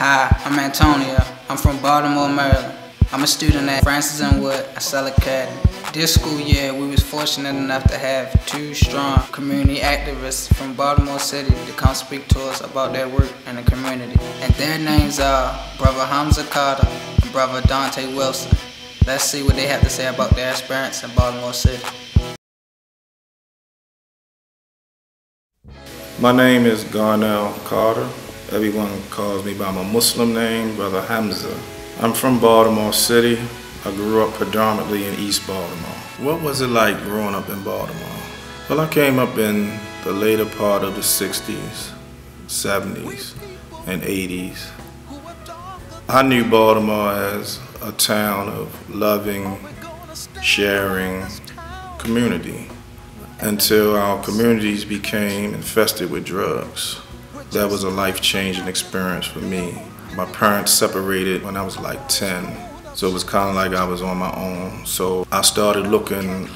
Hi, I'm Antonio. I'm from Baltimore, Maryland. I'm a student at Francis and Wood Accel Academy. This school year, we was fortunate enough to have two strong community activists from Baltimore City to come speak to us about their work in the community. And their names are Brother Hamza Carter and Brother Dante Wilson. Let's see what they have to say about their experience in Baltimore City. My name is Garnell Carter. Everyone calls me by my Muslim name, Brother Hamza. I'm from Baltimore City. I grew up predominantly in East Baltimore. What was it like growing up in Baltimore? Well, I came up in the later part of the 60s, 70s, and 80s. I knew Baltimore as a town of loving, sharing community until our communities became infested with drugs. That was a life-changing experience for me. My parents separated when I was like 10, so it was kind of like I was on my own. So I started looking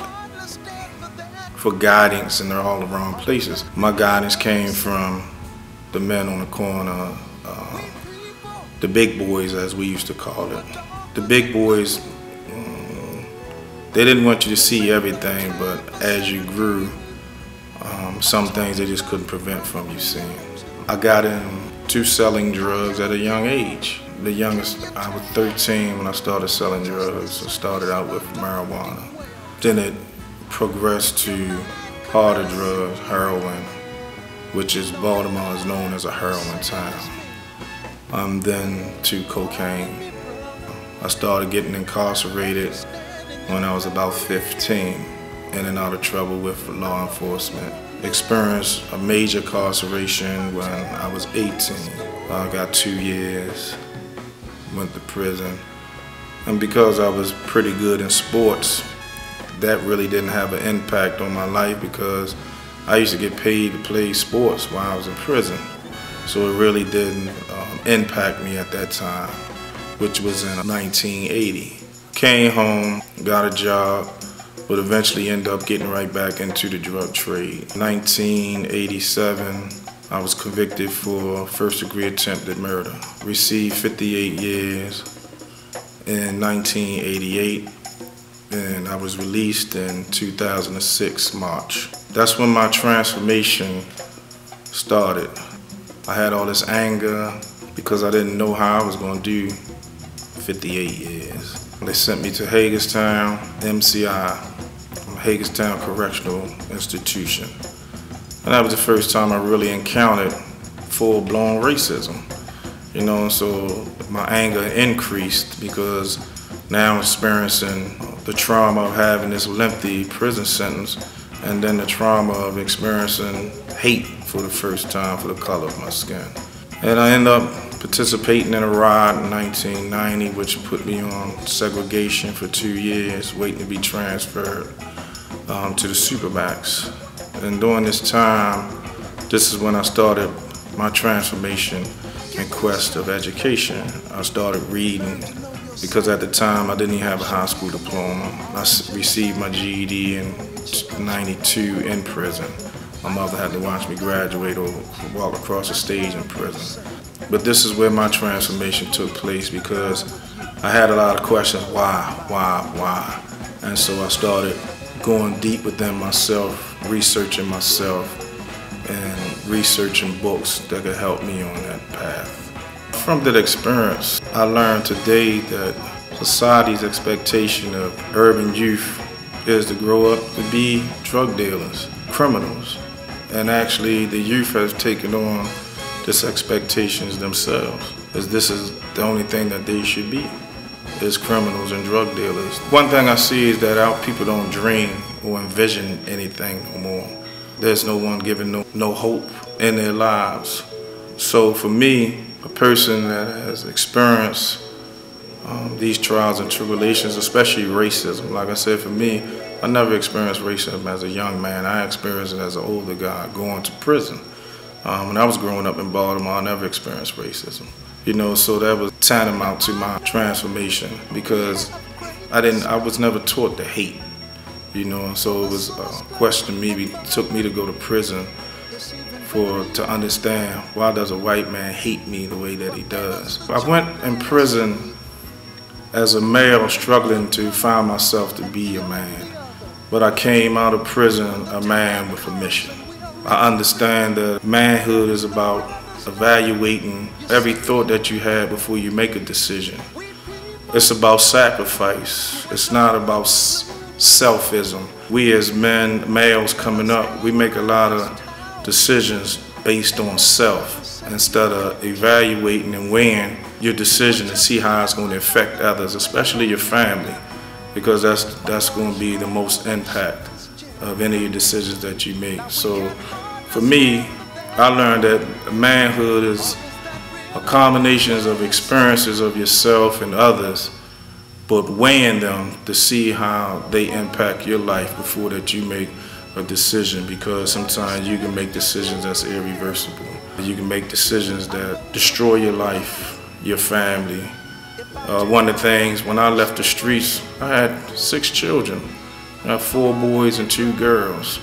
for guidance in all the wrong places. My guidance came from the men on the corner, the big boys as we used to call it. The big boys, they didn't want you to see everything, but as you grew, some things they just couldn't prevent from you seeing. I got into selling drugs at a young age. The youngest, I was 13 when I started selling drugs. I started out with marijuana. Then it progressed to harder drugs, heroin, which is Baltimore is known as a heroin town. Then to cocaine. I started getting incarcerated when I was about 15, in and out of trouble with law enforcement. Experienced a major incarceration when I was 18. I got 2 years, went to prison. And because I was pretty good in sports, that really didn't have an impact on my life because I used to get paid to play sports while I was in prison. So it really didn't impact me at that time, which was in 1980. Came home, got a job, but eventually ended up getting right back into the drug trade. 1987, I was convicted for first-degree attempted murder. Received 58 years in 1988, and I was released in 2006, March. That's when my transformation started. I had all this anger because I didn't know how I was going to do 58 years. They sent me to Hagerstown, MCI, Hagerstown Correctional Institution. And that was the first time I really encountered full-blown racism. You know, so my anger increased because now I'm experiencing the trauma of having this lengthy prison sentence and then the trauma of experiencing hate for the first time for the color of my skin. And I ended up participating in a riot in 1990, which put me on segregation for 2 years, waiting to be transferred to the Supermax. And during this time, this is when I started my transformation in quest of education. I started reading because at the time I didn't even have a high school diploma. I received my GED in '92 in prison. My mother had to watch me graduate or walk across the stage in prison. But this is where my transformation took place because I had a lot of questions, why? And so I started going deep within myself, researching myself, and researching books that could help me on that path. From that experience, I learned today that society's expectation of urban youth is to grow up to be drug dealers, criminals. And actually, the youth has taken on this expectations themselves, as this is the only thing that they should be, is criminals and drug dealers. One thing I see is that our people don't dream or envision anything no more. There's no one giving no hope in their lives. So for me, a person that has experienced these trials and tribulations, especially racism, like I said, for me, I never experienced racism as a young man. I experienced it as an older guy going to prison. When I was growing up in Baltimore, I never experienced racism. You know, so that was tantamount to my transformation because I was never taught to hate. You know, so it was a question maybe took me to go to prison to understand, why does a white man hate me the way that he does? I went in prison as a male struggling to find myself to be a man, but I came out of prison a man with a mission. I understand that manhood is about evaluating every thought that you have before you make a decision. It's about sacrifice. It's not about selfism. We as men, males coming up, we make a lot of decisions based on self instead of evaluating and weighing your decision to see how it's going to affect others, especially your family, because that's going to be the most impact of any of your decisions that you make. So for me, I learned that manhood is a combination of experiences of yourself and others, but weighing them to see how they impact your life before that you make a decision, because sometimes you can make decisions that's irreversible. You can make decisions that destroy your life, your family. One of the things, when I left the streets, I had 6 children. I have 4 boys and 2 girls.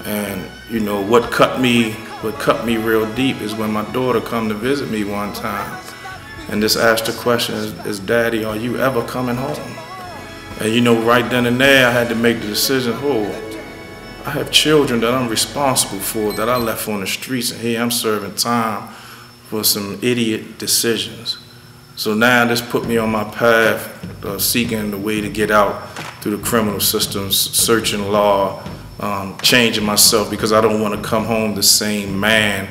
And you know, what cut me real deep is when my daughter come to visit me one time and just asked the question, is Daddy, are you ever coming home? And you know, right then and there I had to make the decision, I have children that I'm responsible for, that I left on the streets, and here I'm serving time for some idiot decisions. So now this put me on my path of seeking the way to get out through the criminal systems, searching law, changing myself, because I don't want to come home the same man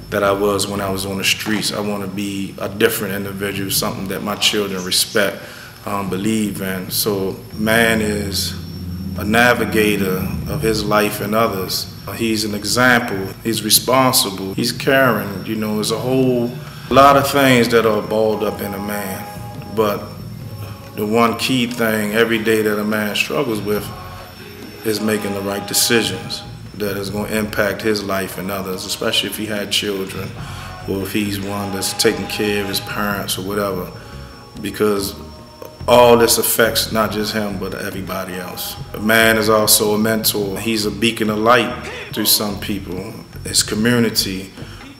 that I was when I was on the streets. I want to be a different individual, something that my children respect, believe in. So man is a navigator of his life and others. He's an example, he's responsible, he's caring. You know, there's a whole lot of things that are balled up in a man, but the one key thing every day that a man struggles with is making the right decisions that is going to impact his life and others, especially if he had children or if he's one that's taking care of his parents or whatever, because all this affects not just him but everybody else. A man is also a mentor. He's a beacon of light to some people, his community,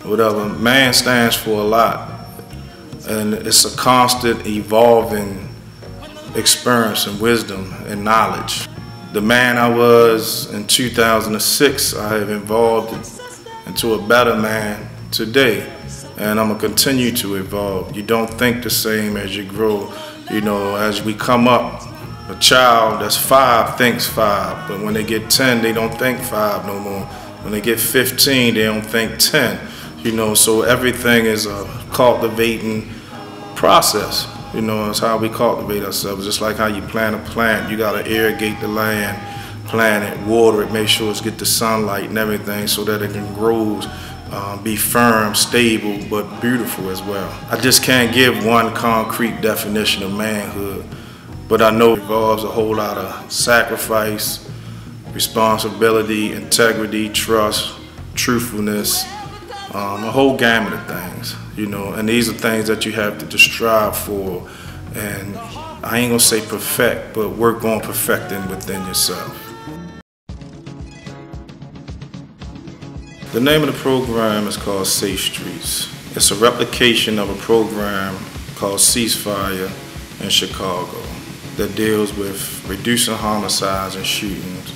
whatever. Man stands for a lot, and it's a constant evolving experience and wisdom and knowledge. The man I was in 2006, I have evolved into a better man today, and I'm gonna continue to evolve. You don't think the same as you grow. You know, as we come up, a child that's 5 thinks 5, but when they get 10, they don't think 5 no more. When they get 15, they don't think 10. You know, so everything is a cultivating process. You know, it's how we cultivate ourselves. Just like how you plant a plant, you gotta irrigate the land, plant it, water it, make sure it's get the sunlight and everything so that it can grow, be firm, stable, but beautiful as well. I just can't give one concrete definition of manhood, but I know it involves a whole lot of sacrifice, responsibility, integrity, trust, truthfulness, a whole gamut of things, you know, and these are things that you have to just strive for, and I ain't gonna say perfect, but work on perfecting within yourself. The name of the program is called Safe Streets. It's a replication of a program called Ceasefire in Chicago that deals with reducing homicides and shootings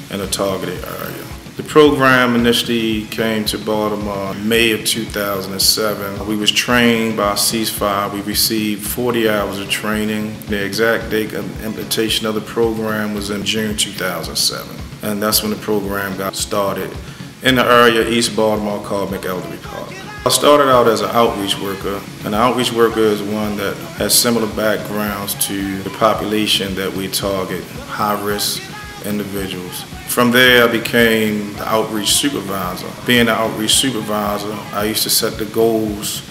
in a targeted area. The program initially came to Baltimore in May of 2007. We was trained by Ceasefire. We received 40 hours of training. The exact date of implementation of the program was in June 2007. And that's when the program got started in the area East Baltimore called McElderry Park. I started out as an outreach worker. An outreach worker is one that has similar backgrounds to the population that we target, high-risk individuals. From there, I became the outreach supervisor. Being the outreach supervisor, I used to set the goals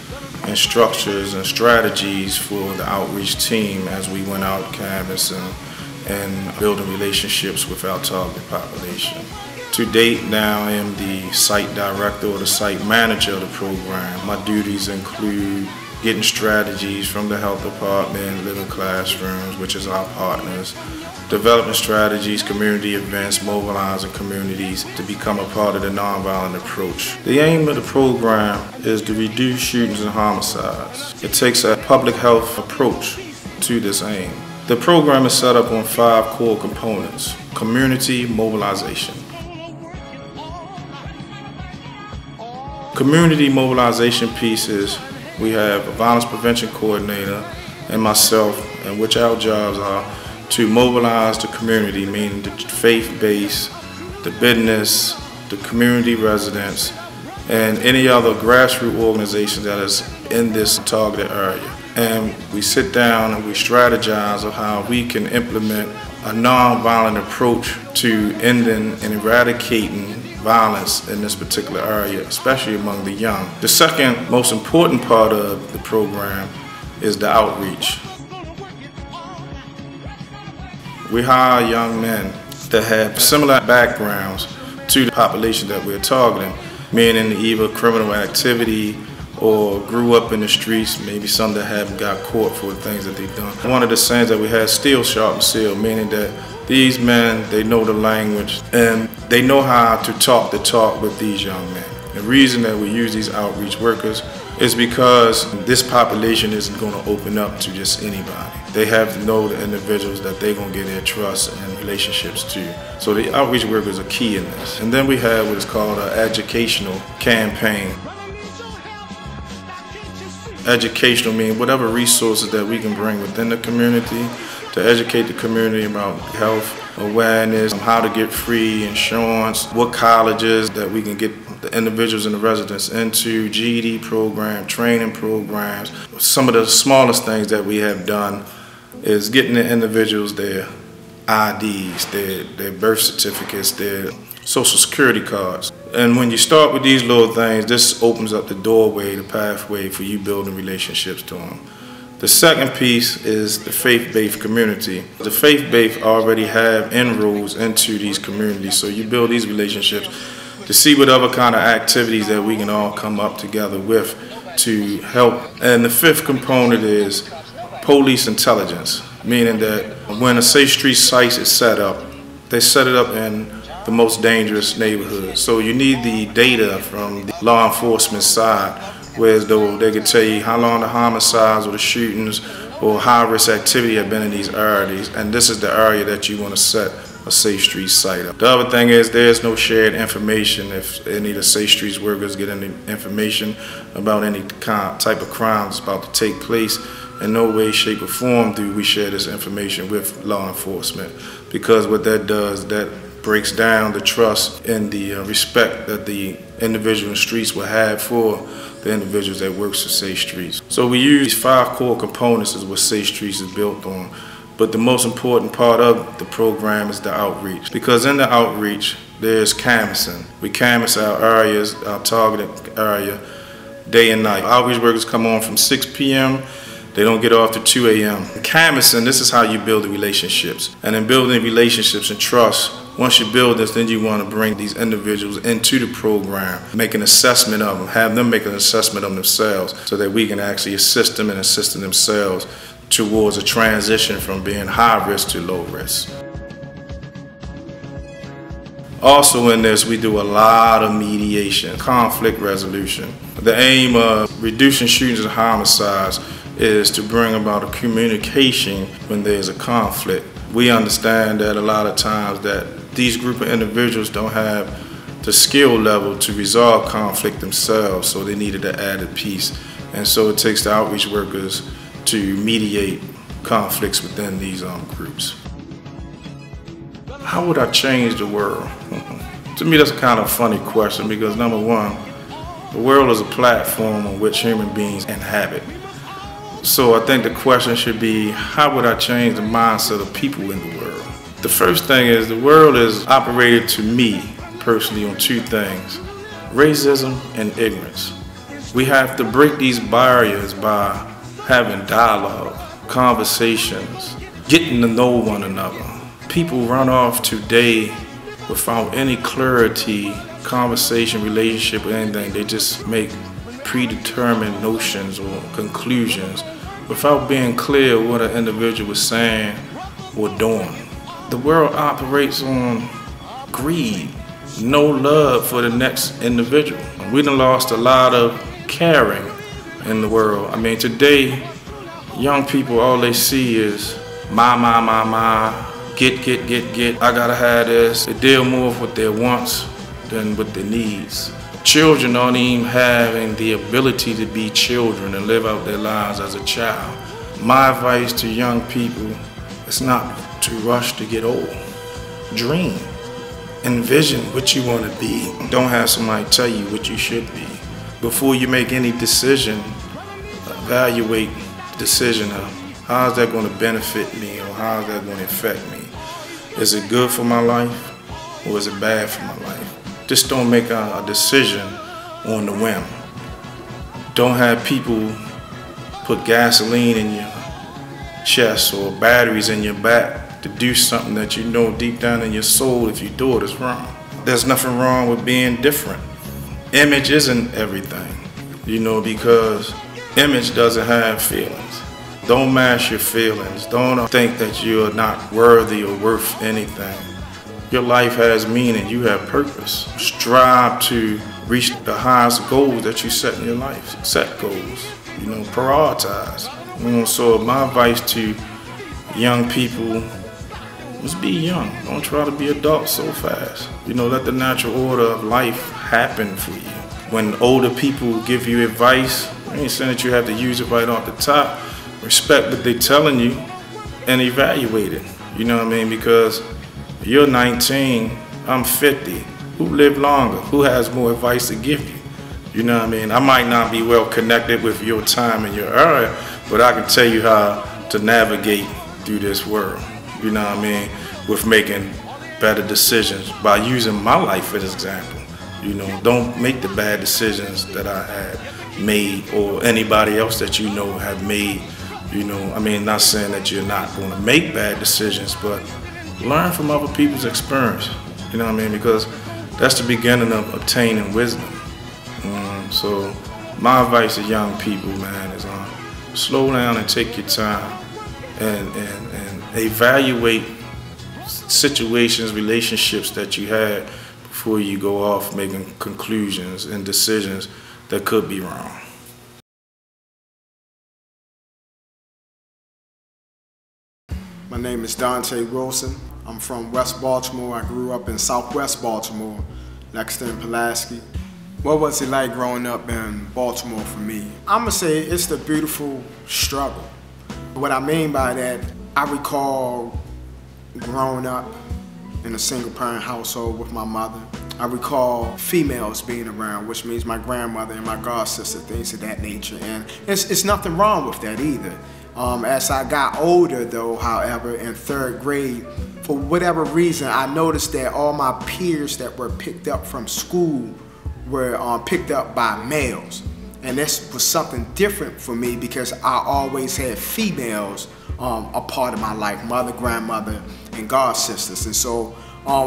and structures and strategies for the outreach team as we went out canvassing and building relationships with our target population. To date, now I am the site director or the site manager of the program. My duties include getting strategies from the health department, living classrooms, which is our partners, developing strategies, community events, mobilizing communities to become a part of the nonviolent approach. The aim of the program is to reduce shootings and homicides. It takes a public health approach to this aim. The program is set up on 5 core components. Community mobilization. Community mobilization pieces, we have a violence prevention coordinator and myself, and which our jobs are to mobilize the community, meaning the faith base, the business, the community residents, and any other grassroots organization that is in this targeted area. And we sit down and we strategize on how we can implement a nonviolent approach to ending and eradicating violence in this particular area, especially among the young. The second most important part of the program is the outreach. We hire young men that have similar backgrounds to the population that we're targeting, meaning either criminal activity or grew up in the streets, maybe some that haven't got caught for the things that they've done. One of the sayings that we have, steel sharpens steel, meaning that these men, they know the language and they know how to talk the talk with these young men. The reason that we use these outreach workers is because this population isn't going to open up to just anybody. They have to know the individuals that they're going to get their trust and relationships to. So the outreach workers are key in this. And then we have what is called an educational campaign. Educational means whatever resources that we can bring within the community to educate the community about health awareness, how to get free insurance, what colleges that we can get the individuals and the residents into, GED program, training programs. Some of the smallest things that we have done is getting the individuals their IDs, their birth certificates, their social security cards. And when you start with these little things, this opens up the doorway, the pathway for you building relationships to them. The second piece is the faith-based community. The faith-based already have inroads into these communities, so you build these relationships to see what other kind of activities that we can all come up together with to help. And the fifth component is police intelligence, meaning that when a Safe Streets site is set up, they set it up in the most dangerous neighborhoods. So you need the data from the law enforcement side, whereas though they could tell you how long the homicides or the shootings or high-risk activity have been in these areas, and this is the area that you want to set a Safe Streets site up. The other thing is there's no shared information. If any of the Safe Streets workers get any information about any type of crime that's about to take place, in no way, shape, or form do we share this information with law enforcement, because what that does, that breaks down the trust and the respect that the individual in the streets will have for the individuals that works for Safe Streets. So we use these 5 core components is what Safe Streets is built on. But the most important part of the program is the outreach. Because in the outreach, there's canvassing. We canvass our areas, our targeted area, day and night. Outreach workers come on from 6 p.m. They don't get off to 2 a.m. Canvassing, this is how you build the relationships. And in building relationships and trust, once you build this, then you want to bring these individuals into the program, make an assessment of them, have them make an assessment of themselves so that we can actually assist them and assist themselves towards a transition from being high risk to low risk. Also in this, we do a lot of mediation, conflict resolution. The aim of reducing shootings and homicides is to bring about a communication when there's a conflict. We understand that a lot of times that these group of individuals don't have the skill level to resolve conflict themselves, so they needed an added piece. And so it takes the outreach workers to mediate conflicts within these groups. How would I change the world? To me, that's a kind of funny question, because number one, the world is a platform on which human beings inhabit. So I think the question should be, how would I change the mindset of people in the world? The first thing is the world is operated, to me personally, on 2 things: racism and ignorance. We have to break these barriers by having dialogue, conversations, getting to know one another. People run off today without any clarity, conversation, relationship, or anything. They just make predetermined notions or conclusions without being clear what an individual was saying or doing. The world operates on greed, no love for the next individual. We done lost a lot of caring in the world. I mean, today, young people, all they see is my, get, I gotta have this. They deal more with what they wants than with their needs. Children aren't even having the ability to be children and live out their lives as a child. My advice to young people is not to rush to get old. Dream. Envision what you want to be. Don't have somebody tell you what you should be. Before you make any decision, evaluate the decision of how is that going to benefit me or how is that going to affect me. Is it good for my life or is it bad for my life? Just don't make a decision on the whim. Don't have people put gasoline in your chest or batteries in your back to do something that you know deep down in your soul, if you do it, is wrong. There's nothing wrong with being different. Image isn't everything, you know, because image doesn't have feelings. Don't mask your feelings. Don't think that you're not worthy or worth anything. Your life has meaning. You have purpose. Strive to reach the highest goals that you set in your life. Set goals, you know, prioritize. You know, so my advice to young people is be young. Don't try to be adult so fast. You know, let the natural order of life happen for you. When older people give you advice, I ain't saying that you have to use it right off the top. Respect what they're telling you and evaluate it. You know what I mean? Because you're 19, I'm 50. Who lived longer? Who has more advice to give you? You know what I mean? I might not be well connected with your time and your era, but I can tell you how to navigate through this world. You know what I mean? With making better decisions by using my life as an example. You know, don't make the bad decisions that I had made or anybody else that you know have made. You know, I mean, not saying that you're not going to make bad decisions, but learn from other people's experience. You know what I mean? Because that's the beginning of obtaining wisdom. So my advice to young people, man, is slow down and take your time and evaluate situations, relationships that you had before you go off making conclusions and decisions that could be wrong. My name is Dante Wilson. I'm from West Baltimore. I grew up in Southwest Baltimore, Lexington and Pulaski. What was it like growing up in Baltimore for me? I'm gonna say it's the beautiful struggle. What I mean by that, I recall growing up in a single-parent household with my mother. I recall females being around, which means my grandmother and my god sister, things of that nature. And it's nothing wrong with that either. As I got older though, however, in 3rd grade, for whatever reason, I noticed that all my peers that were picked up from school were picked up by males. And this was something different for me because I always had females a part of my life, mother, grandmother, and god sisters. And so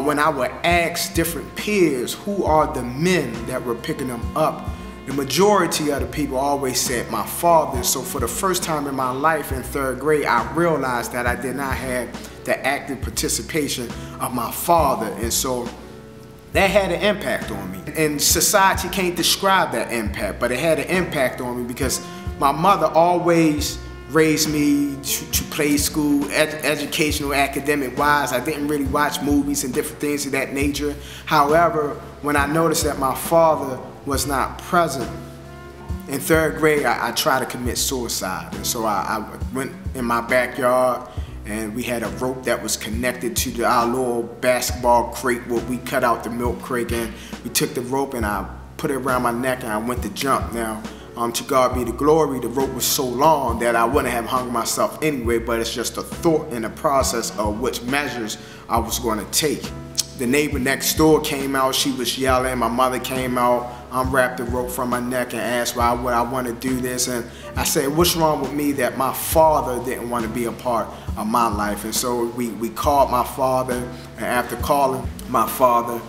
when I would ask different peers who are the men that were picking them up, the majority of the people always said my father. So for the first time in my life in 3rd grade, I realized that I did not have the active participation of my father. And so that had an impact on me. And society can't describe that impact, but it had an impact on me because my mother always raised me to play school, educational, academic wise. I didn't really watch movies and different things of that nature. However, when I noticed that my father was not present, in 3rd grade, I tried to commit suicide. And so I went in my backyard and we had a rope that was connected to our little basketball crate where we cut out the milk crate, and we took the rope and I put it around my neck and I went to jump. Now, to God be the glory, the rope was so long that I wouldn't have hung myself anyway, but it's just a thought in the process of which measures I was going to take. The neighbor next door came out, she was yelling, my mother came out, unwrapped the rope from my neck and asked why would I want to do this, and I said, what's wrong with me that my father didn't want to be a part of my life? And so we called my father, and after calling my father,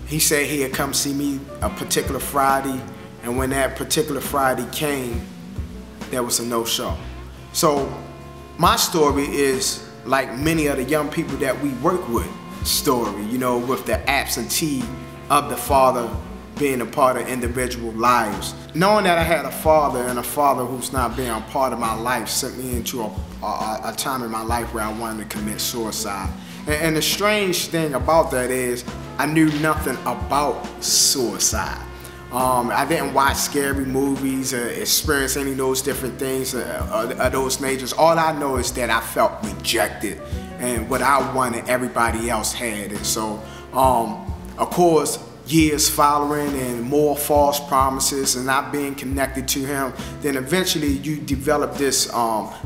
he said he'd come see me a particular Friday, And when that particular Friday came, there was a no-show. So my story is like many of the young people that we work with story, you know, with the absentee of the father being a part of individual lives. Knowing that I had a father, and a father who's not being a part of my life sent me into a time in my life where I wanted to commit suicide. And the strange thing about that is I knew nothing about suicide. I didn't watch scary movies or experience any of those different things of those natures. All I know is that I felt rejected, and what I wanted everybody else had. And so, of course, years following and more false promises and not being connected to him, then eventually you develop this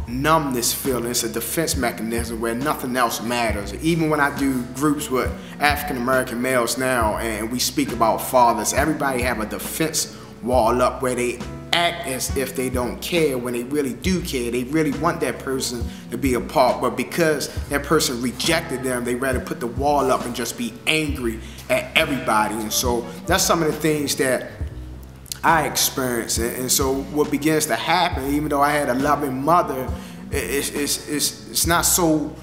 numbness feeling. It's a defense mechanism where nothing else matters. Even when I do groups with African American males now and we speak about fathers, everybody have a defense wall up where they act as if they don't care when they really do care. They really want that person to be a part, but because that person rejected them, they rather put the wall up and just be angry at everybody. And so that's some of the things that I experienced. And so what begins to happen, even though I had a loving mother, it's not so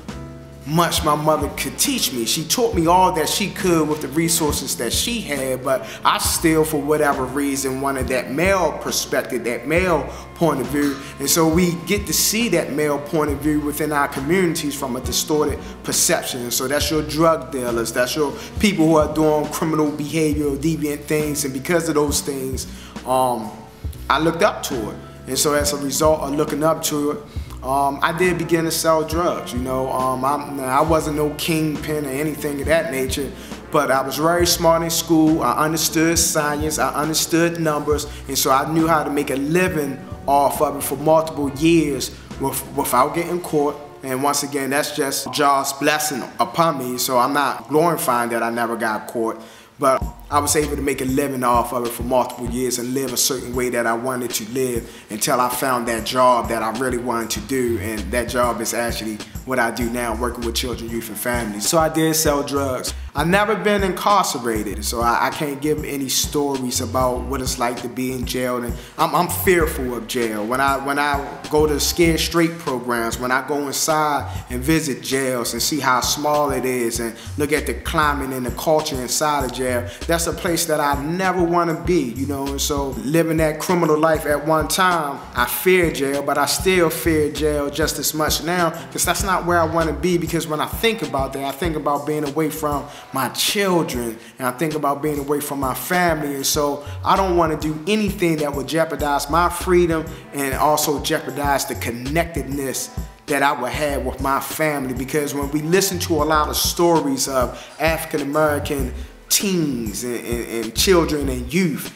much my mother could teach me. She taught me all that she could with the resources that she had, but I still, for whatever reason, wanted that male perspective, that male point of view. And so we get to see that male point of view within our communities from a distorted perception. And so that's your drug dealers, that's your people who are doing criminal behavior or deviant things, and because of those things, I looked up to it. And so as a result of looking up to it, I did begin to sell drugs. You know, I wasn't no kingpin or anything of that nature, but I was very smart in school. I understood science, I understood numbers, and so I knew how to make a living off of it for multiple years without getting caught. And once again, that's just God's blessing upon me, so I'm not glorifying that I never got caught. But I was able to make a living off of it for multiple years and live a certain way that I wanted to live until I found that job that I really wanted to do. And that job is actually what I do now, working with children, youth, and families. So I did sell drugs. I've never been incarcerated, so I can't give any stories about what it's like to be in jail. And I'm fearful of jail. When I go to Scared Straight programs, when I go inside and visit jails and see how small it is and look at the climate and the culture inside of jail, that's a place that I never want to be, you know. And so living that criminal life at one time, I fear jail, but I still fear jail just as much now, because that's not where I want to be. Because when I think about that, I think about being away from my children, and I think about being away from my family. And so I don't want to do anything that would jeopardize my freedom and also jeopardize the connectedness that I would have with my family. Because when we listen to a lot of stories of African American teens and children and youth,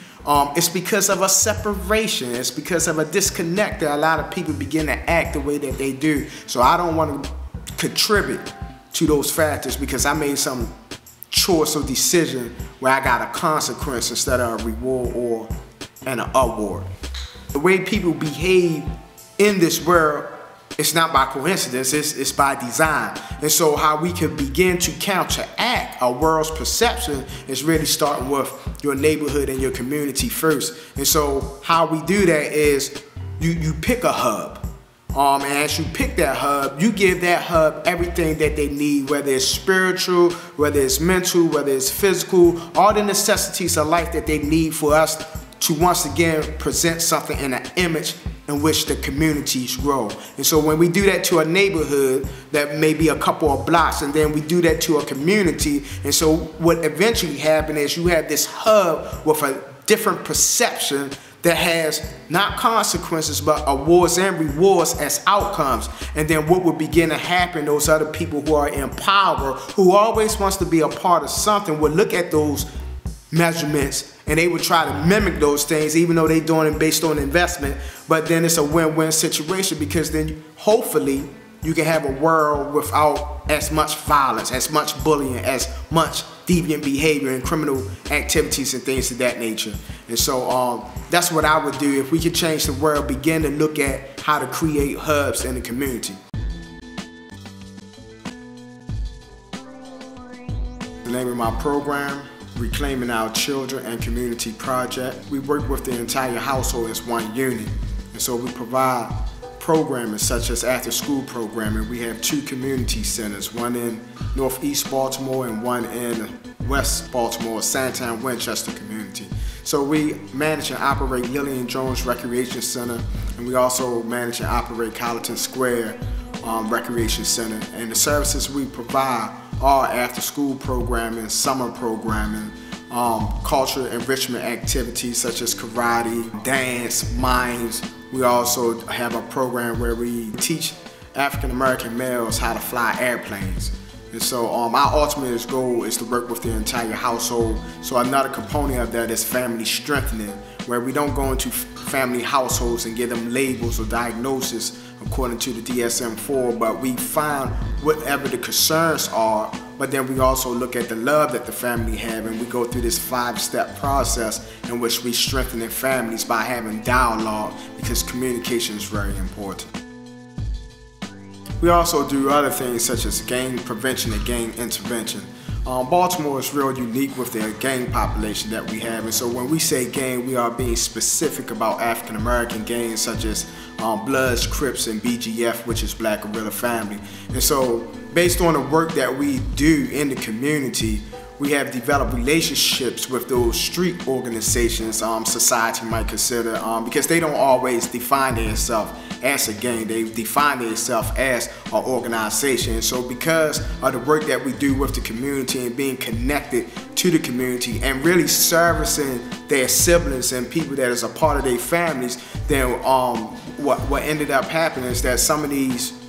it's because of a separation. It's because of a disconnect that a lot of people begin to act the way that they do. So I don't want to contribute to those factors, because I made some choice or decision where I got a consequence instead of a reward or an award. The way people behave in this world, it's not by coincidence, it's by design. And so how we can begin to counteract our world's perception is really starting with your neighborhood and your community first. And so how we do that is you pick a hub. And as you pick that hub, you give that hub everything that they need, whether it's spiritual, whether it's mental, whether it's physical, all the necessities of life that they need for us to once again present something in an image in which the communities grow. And so when we do that to a neighborhood that may be a couple of blocks, and then we do that to a community, and so what eventually happens is you have this hub with a different perception that has not consequences but awards and rewards as outcomes. And then what will begin to happen, those other people who are in power, who always wants to be a part of something, will look at those measurements and they would try to mimic those things, even though they're doing it based on investment. But then it's a win-win situation, because then hopefully you can have a world without as much violence, as much bullying, as much deviant behavior and criminal activities and things of that nature. And so that's what I would do if we could change the world, begin to look at how to create hubs in the community. The name of my program, Reclaiming Our Children and Community Project. We work with the entire household as one unit. And so we provide programming such as after-school programming. We have 2 community centers, one in Northeast Baltimore and one in West Baltimore, Sandtown, Winchester community. So we manage and operate Lillian Jones Recreation Center, and we also manage and operate Colleton Square Recreation Center. And the services we provide are after-school programming, summer programming, cultural enrichment activities such as karate, dance, mimes. We also have a program where we teach African American males how to fly airplanes. And so our ultimate goal is to work with the entire household. So another component of that is family strengthening, where we don't go into family households and give them labels or diagnoses according to the DSM-4, but we find whatever the concerns are, but then we also look at the love that the family have, and we go through this 5-step process in which we strengthen families by having dialogue, because communication is very important. We also do other things such as gang prevention and gang intervention. Baltimore is real unique with the gang population that we have, and so when we say gang, we are being specific about African American gangs such as Bloods, Crips, and BGF, which is Black Guerrilla Family. And so based on the work that we do in the community, we have developed relationships with those street organizations society might consider, because they don't always define themselves as a gang. They define themselves as an organization. And so because of the work that we do with the community and being connected to the community and really servicing their siblings and people that is a part of their families, then what ended up happening is that some of these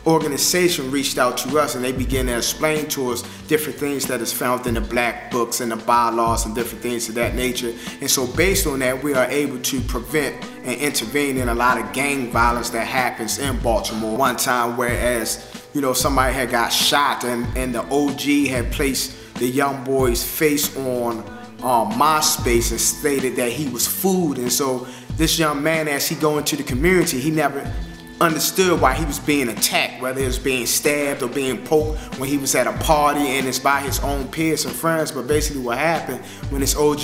organization reached out to us and they began to explain to us different things that is found in the black books and the bylaws and different things of that nature. And so based on that, we are able to prevent and intervene in a lot of gang violence that happens in Baltimore. One time, whereas somebody had got shot and the OG had placed the young boy's face on MySpace and stated that he was food. And so this young man, as he go into the community, he never understood why he was being attacked, whether it was being stabbed or being poked when he was at a party and it's by his own peers and friends. But basically what happened when this OG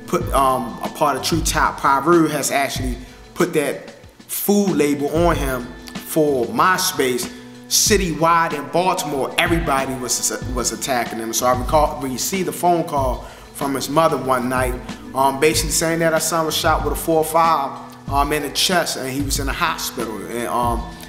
put a part of Treetop Piru has actually put that food label on him for MySpace, citywide in Baltimore, everybody was attacking him. So I recall we received a phone call from his mother one night, basically saying that our son was shot with a .45 in the chest and he was in the hospital.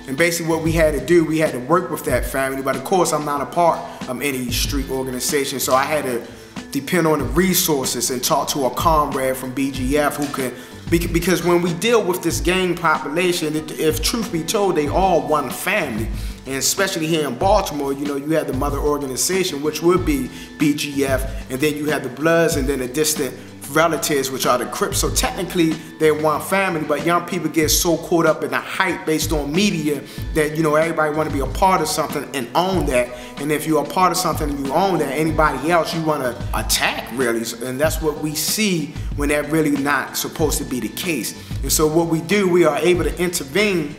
And basically what we had to do, we had to work with that family. But of course, I'm not a part of any street organization, so I had to depend on the resources and talk to a comrade from BGF who could, because when we deal with this gang population, if truth be told, they all one family. And especially here in Baltimore, you have the mother organization, which would be BGF, and then you have the Bloods, and then the distant relatives, which are the Crips. So technically they're one family, but young people get so caught up in the hype based on media that everybody want to be a part of something and own that. And if you're a part of something and you own that, anybody else you want to attack, really. And that's what we see when that really not supposed to be the case. And so what we do, we are able to intervene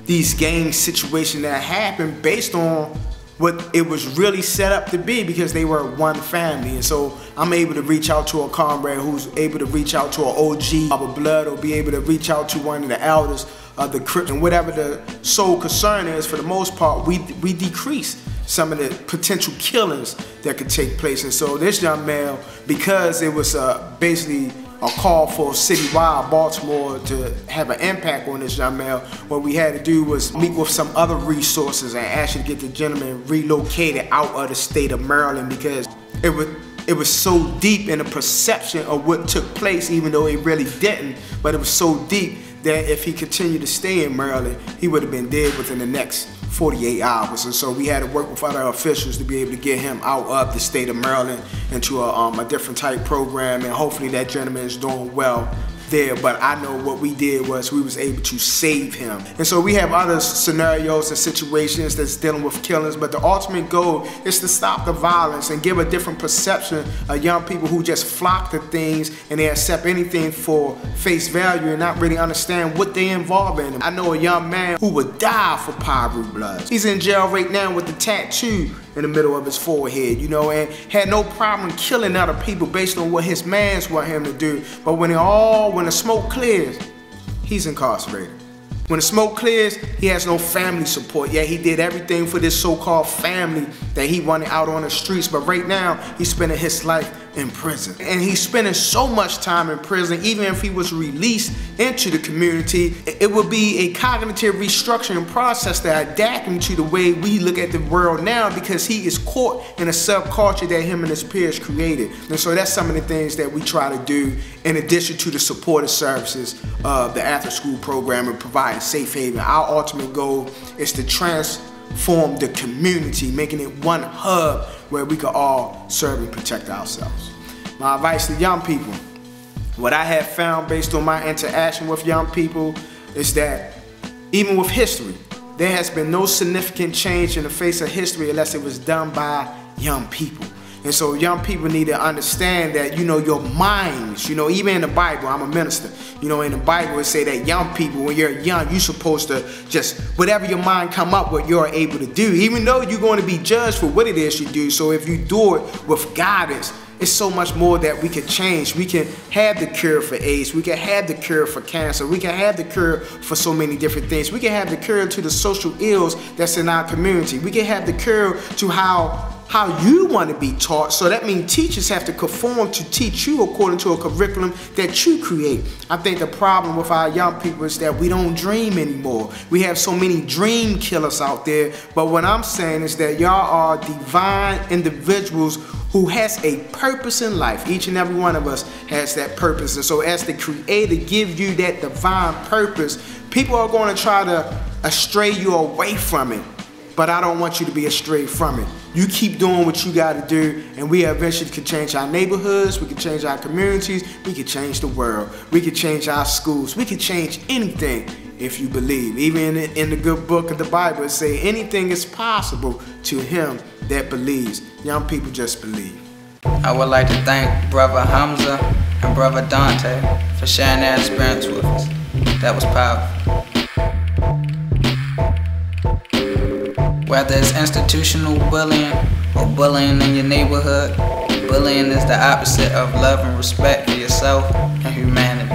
these gang situations that happen based on what it was really set up to be, because they were one family. And so I'm able to reach out to a comrade who's able to reach out to an OG of a Blood, or be able to reach out to one of the elders of the Crip, and whatever the sole concern is. For the most part, we decrease some of the potential killings that could take place. And so this young man, because it was basically a call for citywide Baltimore to have an impact on this young man, what we had to do was meet with some other resources and actually get the gentleman relocated out of the state of Maryland, because it was so deep in the perception of what took place, even though it really didn't, but it was so deep that if he continued to stay in Maryland, he would have been dead within the next 48 hours. And so we had to work with other officials to be able to get him out of the state of Maryland into a different type program, and hopefully that gentleman is doing well there. But I know what we did was we was able to save him. And so we have other scenarios and situations that's dealing with killings, but the ultimate goal is to stop the violence and give a different perception of young people who just flock to things and they accept anything for face value and not really understand what they involve in. I know a young man who would die for Piru Bloods. He's in jail right now with the tattoo in the middle of his forehead, you know, and had no problem killing other people based on what his mans want him to do. But when the smoke clears, he's incarcerated. When the smoke clears, he has no family support. Yeah, he did everything for this so-called family that he wanted out on the streets, but right now, he's spending his life in prison. And he's spending so much time in prison, even if he was released into the community, it would be a cognitive restructuring process that adapt him to the way we look at the world now, because he is caught in a subculture that him and his peers created. And so that's some of the things that we try to do in addition to the supportive services of the after-school program and provide a safe haven. Our ultimate goal is to transform the community, making it one hub where we can all serve and protect ourselves. My advice to young people, what I have found based on my interaction with young people is that even with history, there has been no significant change in the face of history unless it was done by young people. And so young people need to understand that, you know, your minds, you know, even in the Bible, I'm a minister, you know, in the Bible it say that young people, when you're young, you're supposed to just, whatever your mind come up with, you're able to do, even though you're going to be judged for what it is you do. So if you do it with guidance, it's so much more that we can change. We can have the cure for AIDS. We can have the cure for cancer. We can have the cure for so many different things. We can have the cure to the social ills that's in our community. We can have the cure to how you want to be taught. So that means teachers have to conform to teach you according to a curriculum that you create. I think the problem with our young people is that we don't dream anymore. We have so many dream killers out there. But what I'm saying is that y'all are divine individuals who has a purpose in life. Each and every one of us has that purpose. And so as the Creator gives you that divine purpose, people are going to try to astray you away from it. But I don't want you to be astray from it. You keep doing what you got to do, and we eventually can change our neighborhoods, we can change our communities, we can change the world, we can change our schools, we can change anything if you believe. Even in the good book of the Bible, it says anything is possible to him that believes. Young people just believe. I would like to thank Brother Hamza and Brother Dante for sharing their experience with us. That was powerful. Whether it's institutional bullying or bullying in your neighborhood, bullying is the opposite of love and respect for yourself and humanity.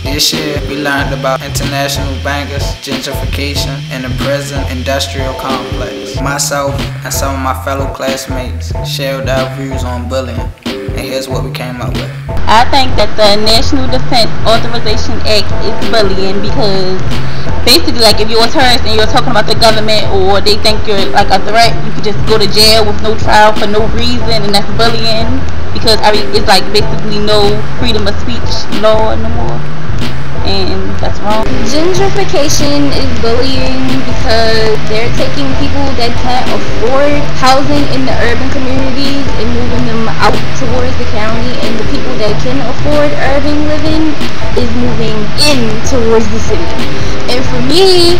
This year, we learned about international bankers, gentrification, and the prison industrial complex. Myself and some of my fellow classmates shared our views on bullying, and here's what we came up with. I think that the National Defense Authorization Act is bullying because basically, like, if you're a terrorist and you're talking about the government or they think you're like a threat, you could just go to jail with no trial for no reason, and that's bullying because it's like basically no freedom of speech law no more, and that's wrong. Gentrification is bullying because they're taking people that can't afford housing in the urban communities and moving them out towards the county, and the people that can afford urban living is moving in towards the city. And for me,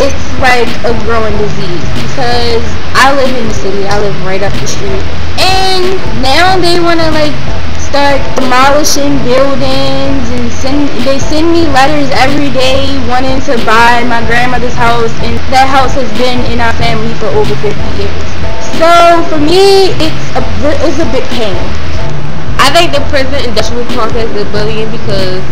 it's like a growing disease because I live in the city, I live right up the street, and now they want to like start demolishing buildings, and they send me letters every day wanting to buy my grandmother's house, and that house has been in our family for over 50 years. So for me, it's a big pain. I think the prison industrial complex is bullying because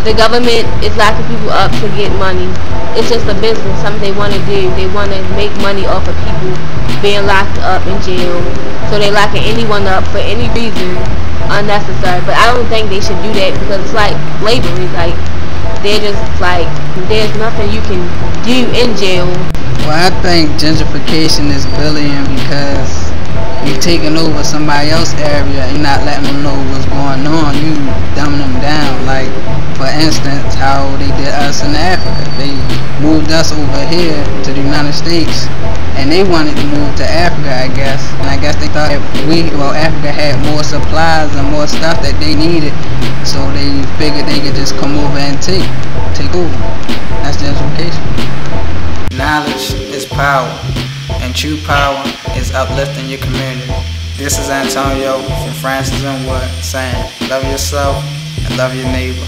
the government is locking people up to get money. It's just a business, something they want to do. They want to make money off of people being locked up in jail. So they're locking anyone up for any reason unnecessary. But I don't think they should do that because it's like slavery. Like, they're just like, there's nothing you can do in jail. Well, I think gentrification is bullying because you're taking over somebody else's area and you're not letting them know what's going on. You dumbing them down. Like, for instance, how they did us in Africa. They moved us over here to the United States, and they wanted to move to Africa, I guess. And I guess they thought Africa had more supplies and more stuff that they needed, so they figured they could just come over and take over. That's gentrification. Knowledge is power, and true power is uplifting your community. This is Antonio from Francis and Wood saying, love yourself and love your neighbor.